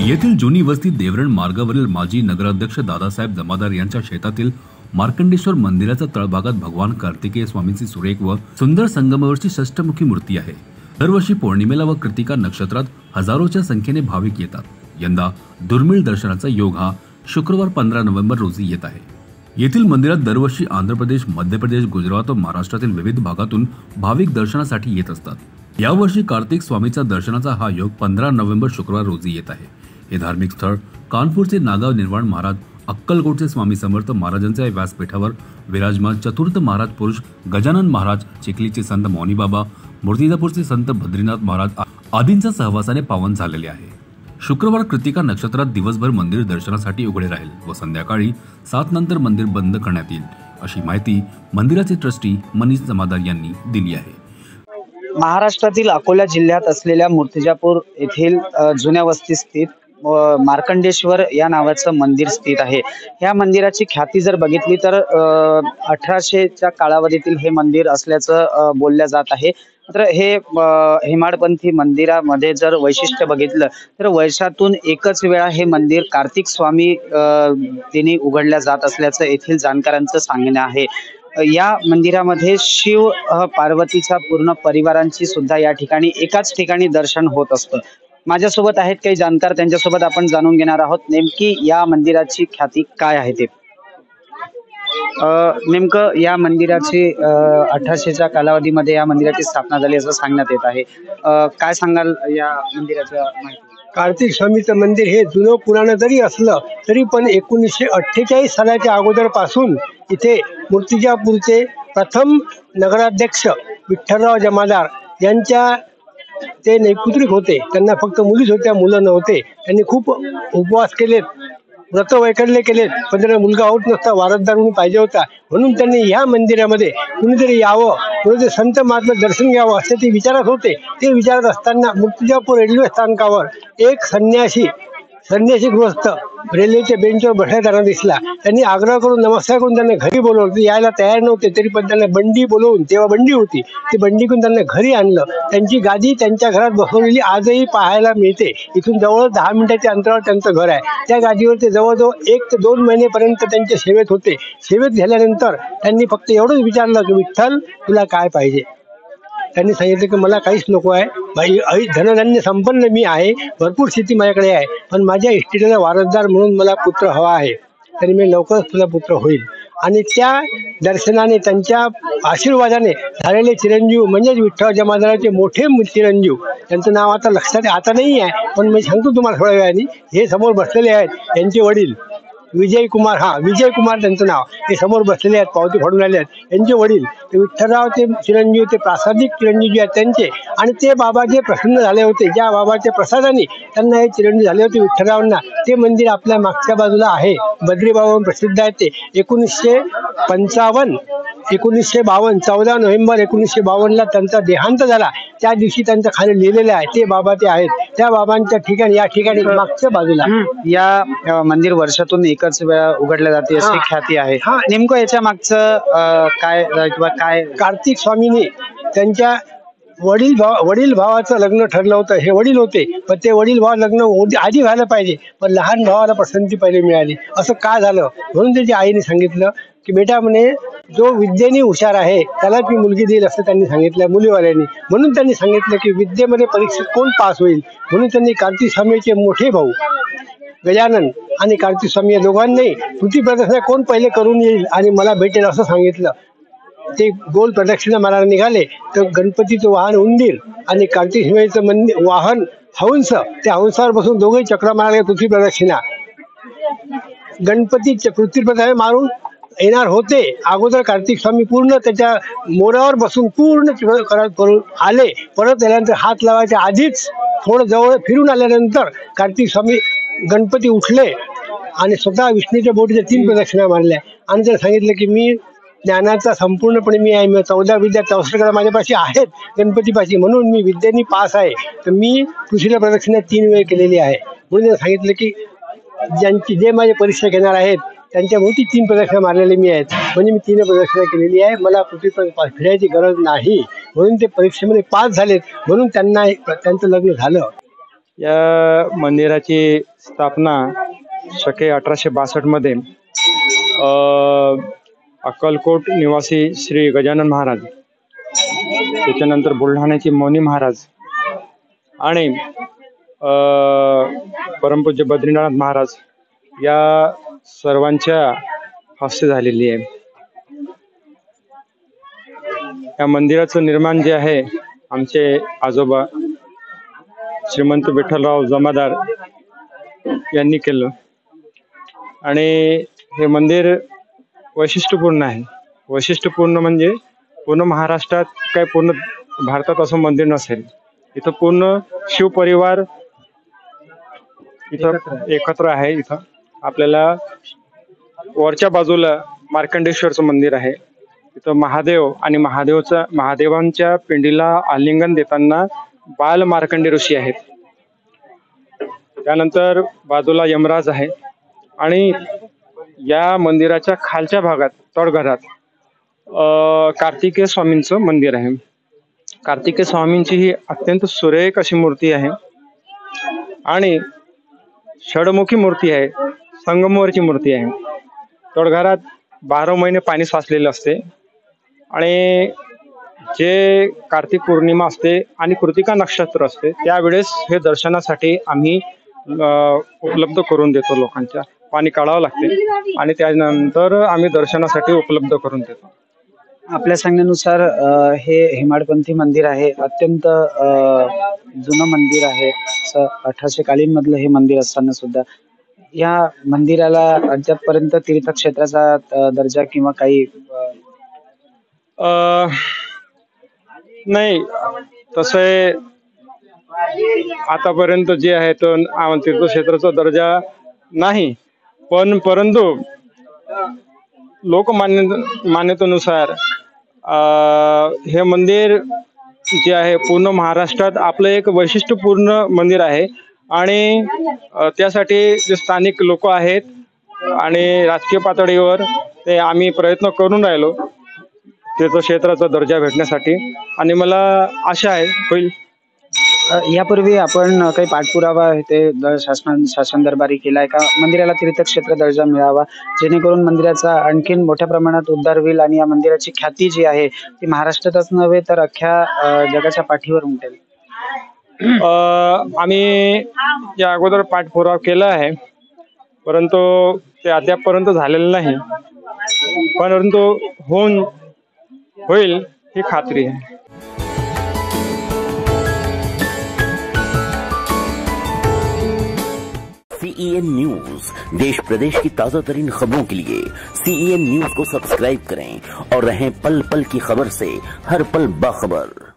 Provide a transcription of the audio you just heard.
येथील जुनी वस्ती देवरण मार्गावरील माजी नगराध्यक्ष दादासाहेब जमादार यांच्या शेतातील मार्कंडेश्वर मंदिराच्या तळभागात भगवान कार्तिकेय स्वामींची सुरेख व सुंदर संगमरवरची षष्ठमुखी मूर्ती आहे। दरवर्षी पौर्णिमेला व कृतिका नक्षत्रात हजारोच्या संख्येने भाविक येतात। यंदा दुर्मिळ दर्शनाचा योग हा शुक्रवार 15 नोव्हेंबर रोजी येत आहे। येथील मंदिरात दरवर्षी आंध्र प्रदेश, मध्य प्रदेश, गुजरात व महाराष्ट्रातील विविध भागातून भाविक दर्शनासाठी येत असतात। यावर्षी कार्तिक स्वामीचा दर्शनाचा हा योग 15 नोव्हेंबर शुक्रवार रोजी येत आहे। हे धार्मिक स्थळ कानपूरचे नागाव निर्वाण महाराज, अक्कलकोटचे स्वामी समर्थ महाराजांच्या व्यासपीठावर विराजमान चतुर्थ महाराज पुरुष गजानन महाराज, चिखलीचे संत मौनीबाबा, मूर्तिजापूरचे संत बद्रीनाथ महाराज आदींच्या सहवासाने पावन झालेले आहे। शुक्रवार कृतिका नक्षत्रात दिवसभर मंदिर दर्शनासाठी उघडे राहील व संध्याकाळी 7 नंतर मंदिर बंद करण्यात येईल, अशी माहिती मंदिराचे ट्रस्टी मनीष जमादार यांनी दिली आहे। महाराष्ट्रातील अकोला जिल्ह्यात असलेल्या मूर्तिजापूर येथील जुन्या वस्ती स्थित मार्कंडेश्वर या नावाचं मंदिर स्थित आहे। या मंदिराची ख्याती जर बघितली तर 1800च्या कालावधीतील हे मंदिर असल्याचं बोलल्या जात आहे। मात्र हे हेमाडपंथी मंदिरामध्ये जर वैशिष्ट्य बघितलं तर वर्षातून एकच वेळा हे मंदिर कार्तिक स्वामी तिने उघडल्या जात असल्याचं येथील जाणकारांचं सांगणं आहे। या मंदिरामध्ये शिव पार्वतीच्या पूर्ण परिवारांची सुद्धा या ठिकाणी एकाच ठिकाणी दर्शन होत असतं। माझ्यासोबत आहेत काही जाणकार, त्यांच्यासोबत आपण जाणून घेणार आहोत नेमकी या मंदिराची ख्याती काय आहे ते। नेमकं या मंदिराची 1800च्या कालावधीमध्ये या मंदिराची स्थापना झाली असं सांगण्यात येत आहे। काय सांगाल या मंदिराच्या माहिती? कार्तिक स्वामीचं मंदिर हे जुनं पुराण जरी असलं तरी पण 1948 सालाच्या अगोदर पासून इथे मूर्तिजापूरचे प्रथम नगराध्यक्ष विठ्ठलराव जमादार यांच्या ते नैपुत्रिक होते। त्यांना फक्त मुलीच होत्या, मुलं नव्हते। त्यांनी खूप उपवास केलेत, व्रत वैकल्य केलेत, पण त्यांना मुलगा होत नसता, वारसदार म्हणून पाहिजे होता। म्हणून त्यांनी ह्या मंदिरामध्ये कुणीतरी यावं, कुणीतरी संत महात्मा दर्शन घ्यावं असे ते विचारत होते। ते विचारत असताना मूर्तिजापूर रेल्वे स्थानकावर एक संन्यासी गृहस्थ रेल्वेच्या बेंचवर बसल्याला दिसला। त्यांनी आग्रह करून नमस्कार करून त्यांना घरी बोलवलं। ते यायला तयार नव्हते, तरी पण त्यांना बंडी बोलवून, तेव्हा बंडी होती, ती बंडी करून त्यांना घरी आणलं। त्यांची गादी त्यांच्या घरात बसवलेली आजही पाहायला मिळते। इथून जवळ 10 मिनिटाच्या अंतरावर त्यांचं घर आहे। त्या गादीवर ते जवळजवळ 1 ते 2 महिनेपर्यंत त्यांच्या सेवेत होते। सेवेत झाल्यानंतर त्यांनी फक्त एवढंच विचारलं की विठ्ठल तुला काय पाहिजे? त्यांनी सांगितलं की मला काहीच नको आहे, धनधान्य संपन्न मी आहे, भरपूर शेती माझ्याकडे आहे, पण माझ्या इष्टितेचा वारसदार म्हणून मला पुत्र हवा आहे। तरी मी लवकरच तुला पुत्र होईल। आणि त्या दर्शनाने, त्यांच्या आशीर्वादाने झालेले चिरंजीव म्हणजेच विठ्ठल जमादाराचे मोठे चिरंजीव, त्यांचं नाव आता लक्षात आता नाही आहे, पण मी सांगतो तुम्हाला थोड्या वेळाने। हे समोर बसलेले आहेत यांचे वडील विजय कुमार त्यांचं नाव, ते समोर बसलेले आहेत, पावती फाडून आले आहेत। यांचे वडील ते विठ्ठलराव ते चिरंजीव, ते प्रासादिक चिरंजीव जे आहेत त्यांचे, आणि ते बाबा जे प्रसन्न झाले होते, ज्या बाबाच्या प्रसादाने त्यांना हे चिरंजीव झाले होते विठ्ठलरावांना, ते मंदिर आपल्या मागच्या बाजूला आहे। बद्रीबाबा प्रसिद्ध आहे ते। 1952 14 नोव्हेंबर 1952ला त्यांचा देहांत झाला। त्या दिवशी त्यांचं खाली लिहिलेलं आहे, ते बाबा ते आहेत। त्या बाबांच्या ठिकाणी, या ठिकाणी मागच्या बाजूला या मंदिर वर्षातून एकच वेळा उघडले जाते अशी ख्याती आहे। नेमकं याच्या मागचं काय कार्तिक स्वामींनी त्यांच्या वडील भावाचं लग्न ठरलं होतं। हे वडील होते, पण ते वडील भाव लग्न आधी व्हायला पाहिजे, पण लहान भावाला पसंती पहिले मिळाली। असं का झालं? म्हणून त्याच्या आईने सांगितलं की बेटा म्हणे, जो विद्येने हुशार आहे त्यालाच मी मुलगी देईल असं त्यांनी सांगितलं मुलीवाल्यांनी। म्हणून त्यांनी सांगितलं की विद्येमध्ये परीक्षेत कोण पास होईल, म्हणून त्यांनी कार्तिक स्वामीचे मोठे भाऊ गजानन आणि कार्तिक स्वामी या दोघांनी तुझी प्रदक्षिणा कोण पहिले करून येईल आणि मला भेटेल असं सांगितलं। ते गोल प्रदक्षिणा मारायला निघाले तर गणपतीचं वाहन उंदीर आणि कार्तिक स्वामीचं वाहन हंस, त्या हंसावर बसून दोघे चक्र मारायला पृथ्वी प्रदक्षिणा। गणपती पृथ्वी प्रदक्षिणा मारून येणार होते, अगोदर कार्तिक स्वामी पूर्ण त्याच्या मोरावर बसून पूर्ण करून आले। परत आल्यानंतर हात लावायच्या आधीच थोडं जवळ फिरून आल्यानंतर कार्तिक स्वामी गणपती उठले आणि स्वतः विष्णूच्या बोटीच्या 3 प्रदक्षिणा मारल्या आणि त्याला सांगितलं की मी ज्ञानाचा संपूर्णपणे मी आहे, 14 विद्या 64 कला माझ्यापाशी आहेत गणपतीपाशी, म्हणून मी विद्येने पास आहे, तर मी पृथ्वीला प्रदक्षिणा 3 वेळ केलेली आहे। म्हणून त्याला सांगितलं की जे माझे परीक्षा घेणार आहेत त्यांच्या भोवती 3 प्रदक्षिणा मारलेले मी आहेत, म्हणजे मी 3 प्रदक्षिणा केलेली आहे, मला पृथ्वी फिरायची गरज नाही। म्हणून ते परीक्षेमध्ये पास झालेत, म्हणून त्यांचं लग्न झालं। या मंदिराची स्थापना शके 1862 मध्ये अक्कलकोट निवासी श्री गजानन महाराज, त्याच्यानंतर बुलढाण्याचे मौनी महाराज आणि परमपूज्य बद्रीनाथ महाराज या सर्वांच्या हस्ते झालेली आहे. या मंदिराचं निर्माण जे आहे आमचे आजोबा श्रीमंत विठ्ठलराव जमादार यांनी केलं आणि हे मंदिर वैशिष्ट्यपूर्ण आहे. वैशिष्ट्यपूर्ण म्हणजे पूर्ण महाराष्ट्रात काय पूर्ण भारतात असं मंदिर नसेल. इथं पूर्ण शिवपरिवार इथं एकत्र आहे. इथं आपल्याला वरच्या बाजूला मार्कंडेश्वरचं मंदिर आहे. इथं महादेव आणि महादेवांच्या पिंडीला आलिंगन देताना बाल मार्कंडे ऋषी आहेत. त्यानंतर बाजूला यमराज आहे आणि या मंदिराच्या खालच्या भागात तळघरात कार्तिकेय स्वामींचं मंदिर आहे. कार्तिकेय स्वामींची ही अत्यंत सुरेख अशी मूर्ती आहे आणि षडमुखी मूर्ती आहे. संगमवरची मूर्ती आहे. तळघरात 12 महिने पाणी साचलेलं असते आणि जे कार्तिक पौर्णिमा असते आणि कृतिका नक्षत्र असते त्यावेळेस हे दर्शनासाठी आम्ही उपलब्ध करून देतो. लोकांच्या पाणी काढावं लागते आणि त्यानंतर आम्ही दर्शनासाठी उपलब्ध करून देतो. आपल्या सांगण्यानुसार हे हेमाडपंथी मंदिर आहे. अत्यंत जुनं मंदिर आहे. 1800 कालीन मधलं हे मंदिर असताना सुद्धा या मंदिराला अद्यापपर्यंत तीर्थक्षेत्राचा दर्जा किंवा काही नाही. तसं आतापर्यंत जे आहे तो तीर्थक्षेत्राचा दर्जा नाही, पण परंतु लोकमान्यतेनुसार हे मंदिर जे आहे पूर्ण महाराष्ट्रात आपलं एक वैशिष्ट्यपूर्ण मंदिर आहे आणि त्यासाठी जे स्थानिक लोक आहेत आणि राजकीय पातळीवर ते आम्ही प्रयत्न करून राहिलो तीर्थक्षेत्राचा दर्जा भेटण्यासाठी आणि मला आशा आहे होईल. यापूर्वी आपण काही पाठपुरावा ते शासन दरबारी केलाय का मंदिराला तीर्थक्षेत्र दर्जा मिळावा, जेणेकरून मंदिराचा आणखीन मोठ्या प्रमाणात उद्धार होईल आणि या मंदिराची ख्याती जी आहे ती महाराष्ट्रातच नव्हे तर अख्ख्या जगाच्या पाठीवर उमटेल? आम्ही या अगोदर पाठपुरावा केला आहे, परंतु ते अद्यापपर्यंत झालेलं नाही, परंतु होईल ही खात्री आहे. CEN न्यूज, देश प्रदेश की ताजा तरीन खबरों के लिए CEN न्यूज को सब्सक्राइब करें और रहें पल पल की खबर से हर पल बाखबर.